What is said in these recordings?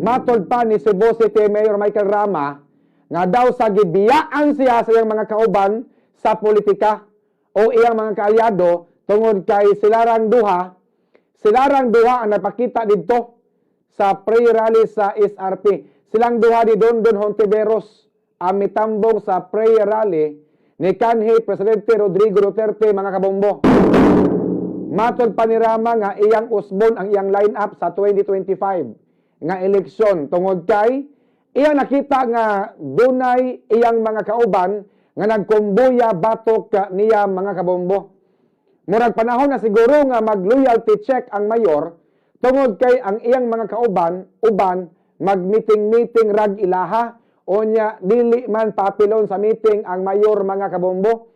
matod pa ni Cebu City Mayor Michael Rama nga daw sa gibiyaan siya sa iyang mga kauban sa politika o iyang mga kaalyado tungod kay silarang duha ang napakita didto sa pre-rally sa SRP. Silang duha ni Dondon Hontiveros ang mitambong sa pre-rally ni kanhi Presidente Rodrigo Duterte, mga kabombo. Matod pa ni Rama nga iyang usbon ang iyang lineup sa 2025 nga eleksyon tungod kay iyang nakita nga dunay iyang mga kauban nga nagkumbuya batok niya, mga kabombo. Murag panahon na siguro nga mag-loyalty check ang mayor tungod kay ang iyang mga kauban uban mag-meeting rag ilaha o nya dili man papilon sa meeting ang mayor, mga kabombo.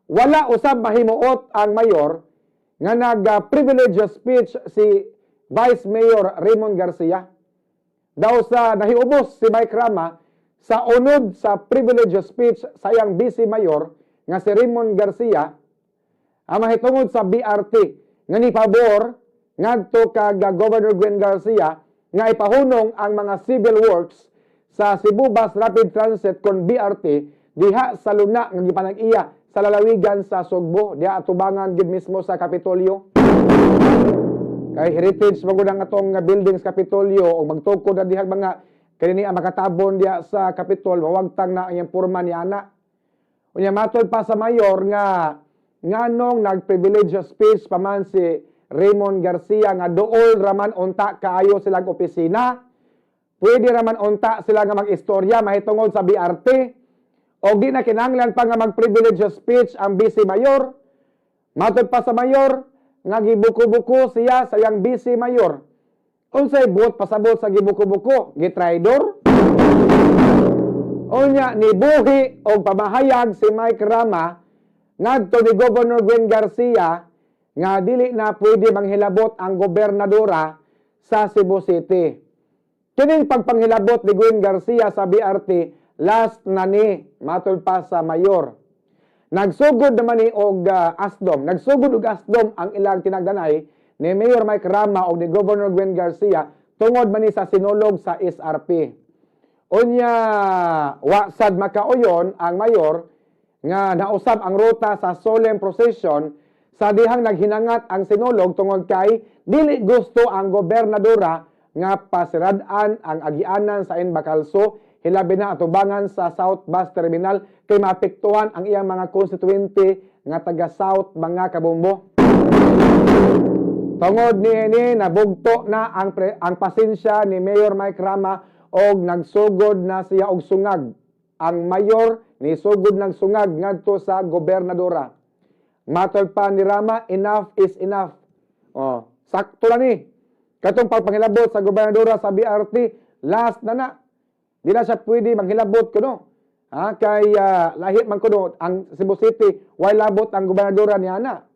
Wala usab mahimuot ang mayor nga nag-privileged speech si Vice Mayor Raymond Garcia. Daw sa nahiubos si Mike Rama sa unod sa privileged speech sa iyang vice mayor nga si Raymond Garcia ang mahitungod sa BRT nga ni pabor ngadto kag Governor Gwen Garcia nga ipahunong ang mga civil works sa Cebu Bus Rapid Transit kon BRT diha sa luna nga gipanag-iya sa lalawigan sa Sugbo, diha atubangan gid mismo sa Kapitolyo. Kay heritage magudang atong building sa Kapitolyo o magtukod na diha mga kini ang makatabon diha sa Kapitol, mawagtang na ang porma ni ana. Unya matod pa sa mayor nga nganong nag-privilege speech pa man si Raymond Garcia nga dool raman unta kaayo silang opisina. Pwede raman unta sila nga mag-istorya mahitungod sa BRT o di na kinahanglan pa nga mag-privilege speech ang vice mayor. Matod pa sa mayor nga gibuko-buko siya sa yang vice mayor. Unsay buot pasabot sa gibuko-buko? Gitraidor? Unya nibuhi og pamahayag si Mike Rama ngadto ni Governor Gwen Garcia nga dili na pwede manghilabot ang gobernadora sa Cebu City. Kining pagpanghilabot ni Gwen Garcia sa BRT last na ni matod pa sa mayor. Nagsugod naman ni og asdom. Nagsugod og asdom ang ilang tinagdanay ni Mayor Mike Rama o ni Governor Gwen Garcia tungod man ni sa sinulog sa SRP. Unya wasad makauyon ang mayor nga nausab ang ruta sa solemn procession sa dihang naghinangat ang sinulog tungod kay dili gusto ang gobernadora nga pasirad-an ang agianan sa Bacalso, hilabi na atubangan sa South Bus Terminal kay maapektuhan ang iyang mga konstituente nga taga South, mga kabombo. Tungod niini nabugto na ang pasensya ni Mayor Mike Rama og nagsugod na siya og sungag. Ang mayor ni sugod ng sungag ngadto sa gobernadora. Matod pa ni Rama, enough is enough. Sakto na ni. Katong pagpanghilabot sa gobernadora sa BRT, last na. Di na siya pwede manghilabot kuno. Kay lahit man kuno ang Cebu City, why labot ang gobernadora ni ana.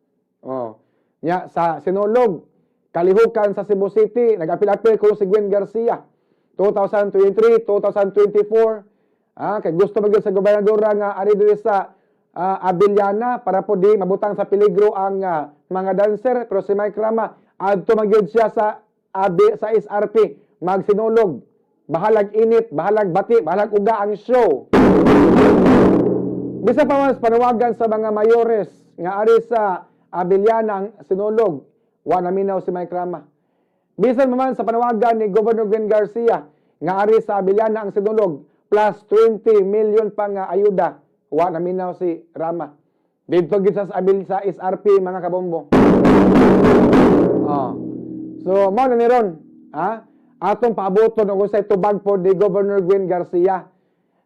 Nya sa sinulog kalihukan sa Cebu City, nag-apil-apil kuno si Gwen Garcia. 2023, 2024, kay gusto magyud sa gobernadora nga ari diri sa Abiliana para po di mabutang sa peligro ang mga dancer, pero si Mike Rama adto magyud siya sa SRP magsinulog. Bahalag init, bahalag bati, bahalag uga ang show. Bisa pa mas panawagan sa mga mayores nga ari sa Abiliana ang sinulog, wa naminaw si Mike Rama. Bisan man sa panawagan ni Governor Gwen Garcia nga ari sa Abiliana ang sinulog plus 20 million pang ayuda, wa naminaw si Rama. Dito gid sa SRP, mga kabombo. So mao na ni ron, atong paaboton og usay tubag po ni Governor Gwen Garcia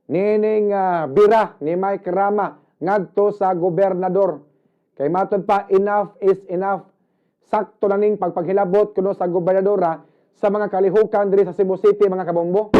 nining bira ni Mike Rama ngadto sa gobernador. Kay matod pa, enough is enough. Sakto na ning pagpaghilabot kuno sa gobernadora sa mga kalihukan diri sa Cebu City, mga kabombo.